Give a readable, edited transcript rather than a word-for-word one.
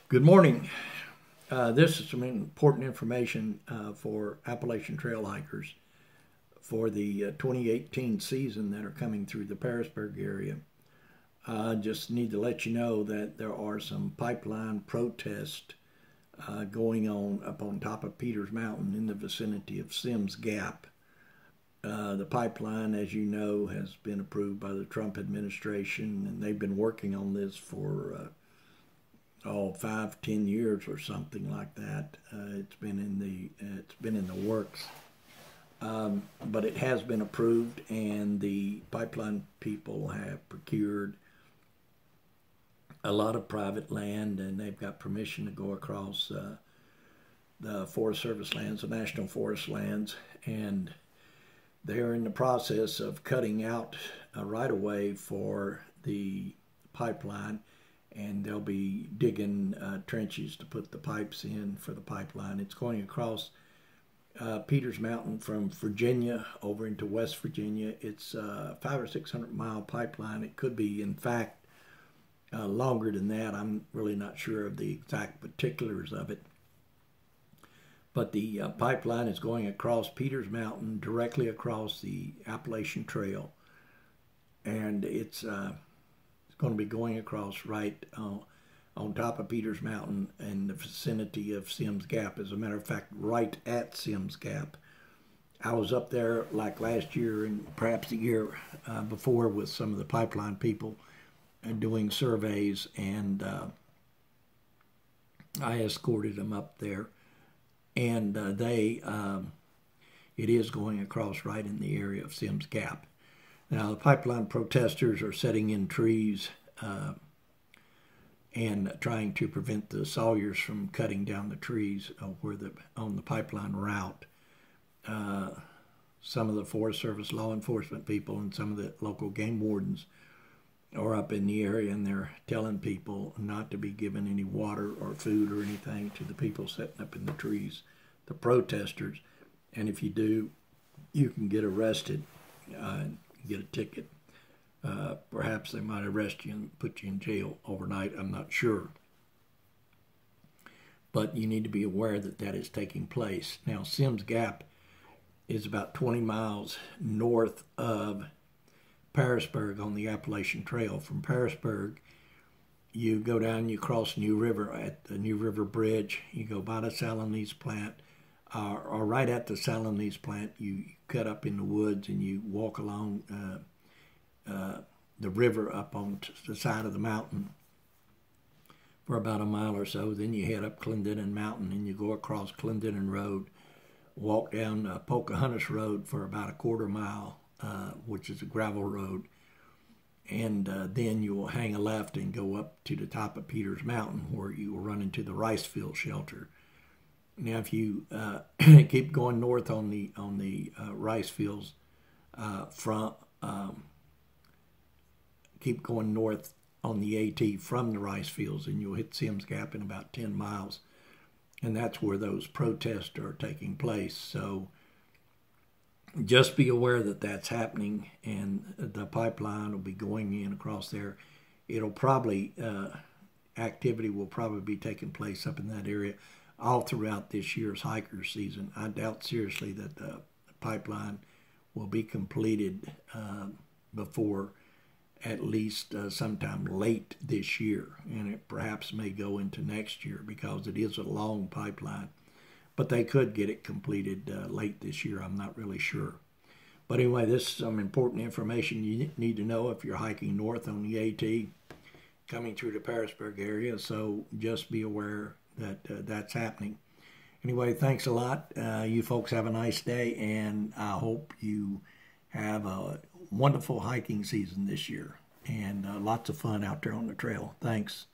Good morning. This is some important information for Appalachian Trail hikers for the 2018 season that are coming through the Pearisburg area. I just need to let you know that there are some pipeline protests going on up on top of Peters Mountain in the vicinity of Sims Gap. The pipeline, as you know, has been approved by the Trump administration, and they've been working on this for 5-10 years or something like that. It's been in the works, but it has been approved, and the pipeline people have procured a lot of private land, and they've got permission to go across the Forest Service lands, the National Forest lands, and they're in the process of cutting out a right-of-way for the pipeline, and they'll be digging trenches to put the pipes in for the pipeline. It's going across Peters Mountain from Virginia over into West Virginia. It's a 500 or 600 mile pipeline. It could be, in fact, longer than that. I'm really not sure of the exact particulars of it. But the pipeline is going across Peters Mountain, directly across the Appalachian Trail, and it's going to be going across right on top of Peters Mountain in the vicinity of Sims Gap. As a matter of fact, right at Sims Gap. I was up there like last year and perhaps the year before with some of the pipeline people and doing surveys, and I escorted them up there, and it is going across right in the area of Sims Gap. Now, the pipeline protesters are setting in trees and trying to prevent the sawyers from cutting down the trees on the pipeline route. Some of the Forest Service law enforcement people and some of the local game wardens are up in the area, and they're telling people not to be given any water or food or anything to the people sitting up in the trees, the protesters. And if you do, you can get arrested and get a ticket. Perhaps they might arrest you and put you in jail overnight. I'm not sure. But you need to be aware that that is taking place. Now, Sims Gap is about 20 miles north of Pearisburg on the Appalachian Trail. From Pearisburg, you go down, you cross New River at the New River Bridge. You go by the Salinese plant, or right at the Salinese plant. You cut up in the woods and you walk along the river up on the side of the mountain for about a mile or so. Then you head up Clendenin Mountain and you go across Clendenin Road, walk down Pocahontas Road for about a quarter mile, which is a gravel road, and then you will hang a left and go up to the top of Peters Mountain, where you will run into the rice field shelter. Now, if you keep going north on the rice fields, keep going north on the AT from the rice fields, and you'll hit Sims Gap in about 10 miles, and that's where those protests are taking place. So just be aware that that's happening, and the pipeline will be going in across there. It'll probably, activity will probably be taking place up in that area all throughout this year's hiker season. I doubt seriously that the pipeline will be completed before at least sometime late this year, and it perhaps may go into next year because it is a long pipeline. But they could get it completed late this year. I'm not really sure. But anyway, this is some important information you need to know if you're hiking north on the AT coming through the Pearisburg area. So just be aware that that's happening. Anyway, thanks a lot. You folks have a nice day, and I hope you have a wonderful hiking season this year and lots of fun out there on the trail. Thanks.